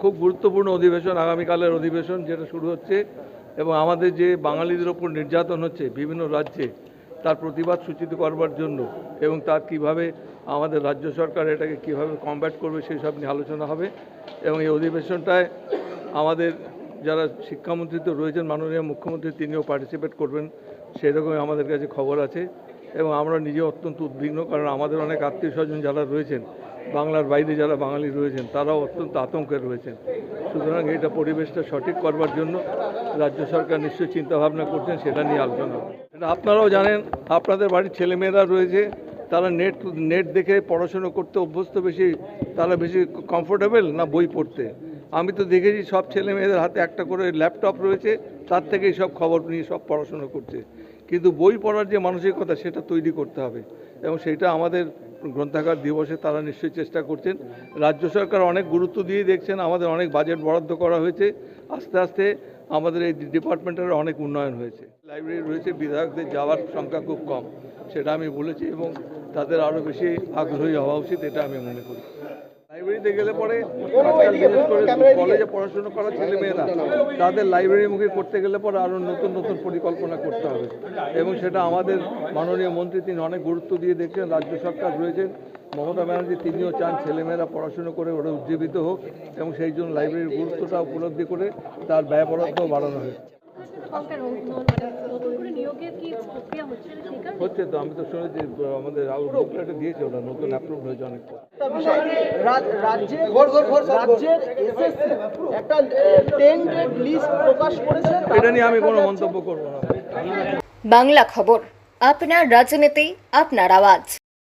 খুব গুরুত্বপূর্ণ অধিবেশন, আগামীকালের অধিবেশন যেটা শুরু হচ্ছে, এবং আমাদের যে বাঙালিদের ওপর নির্যাতন হচ্ছে বিভিন্ন রাজ্যে তার প্রতিবাদ সূচিত করবার জন্য এবং তার কিভাবে আমাদের রাজ্য সরকার এটাকে কিভাবে কমব্যাট করবে সেই সব নিয়ে আলোচনা হবে। এবং এই অধিবেশনটায় আমাদের যারা শিক্ষামন্ত্রী তো রয়েছেন, মাননীয় মুখ্যমন্ত্রী তিনিও পার্টিসিপেট করবেন সেরকমই আমাদের কাছে খবর আছে। এবং আমরা নিজে অত্যন্ত উদ্বিগ্ন, কারণ আমাদের অনেক আত্মীয় স্বজন যারা রয়েছেন বাংলার বাইরে, যারা বাঙালি রয়েছেন, তারাও অত্যন্ত আতঙ্কে রয়েছেন। সুতরাং এটা পরিবেশটা সঠিক করবার জন্য রাজ্য সরকার নিশ্চয়ই চিন্তাভাবনা করছেন, সেটা নিয়ে আলোচনা হবে। এটা আপনারাও জানেন, আপনাদের বাড়ির ছেলেমেয়েরা রয়েছে, তারা নেট দেখে পড়াশোনা করতে অভ্যস্ত, তারা বেশি কমফোর্টেবল না বই পড়তে। আমি তো দেখেছি সব ছেলে মেয়েদের হাতে একটা করে ল্যাপটপ রয়েছে, তার থেকেই সব খবর নিয়ে সব পড়াশোনা করছে। কিন্তু বই পড়ার যে মানসিকতা সেটা তৈরি করতে হবে, এবং সেইটা আমাদের গ্রন্থাগার দিবসে তারা নিশ্চয়ই চেষ্টা করছেন। রাজ্য সরকার অনেক গুরুত্ব দিয়ে দেখছেন, আমাদের অনেক বাজেট বরাদ্দ করা হয়েছে। আস্তে আস্তে আমাদের এই ডিপার্টমেন্টের অনেক উন্নয়ন হয়েছে। লাইব্রেরি রয়েছে, বিধায়কদের যাওয়ার সংখ্যা খুব কম, সেটা আমি বলেছি, এবং তাদের আরও বেশি আগ্রহী হওয়া উচিত, এটা আমি মনে করি। লাইব্রেরিতে গেলে পরে আজকাল বিশেষ করে কলেজে পড়াশোনা করা ছেলেমেয়েরা তাদের লাইব্রেরিমুখী করতে গেলে পরে আরও নতুন নতুন পরিকল্পনা করতে হবে, এবং সেটা আমাদের মাননীয় মন্ত্রী তিনি অনেক গুরুত্ব দিয়ে দেখছেন। রাজ্য সরকার রয়েছেন, মমতা ব্যানার্জি তিনিও চান ছেলেমেয়েরা পড়াশুনো করে ওরা উজ্জীবিত হোক, এবং সেই জন্য লাইব্রেরির গুরুত্বটা উপলব্ধি করে তার ব্যয় বরাদ্দও বাড়ানো হয়েছে। হচ্ছে তো, আমি তো শুনেছি আমাদের আউটপুটটা দিয়েছে, ওটা নতুন অ্যাপ্রুভ হয়েছে অনেকটা। এটা নিয়ে আমি কোনো মন্তব্য করবো না। বাংলা খবর, আপনার রাজনীতি, আপনার আওয়াজ।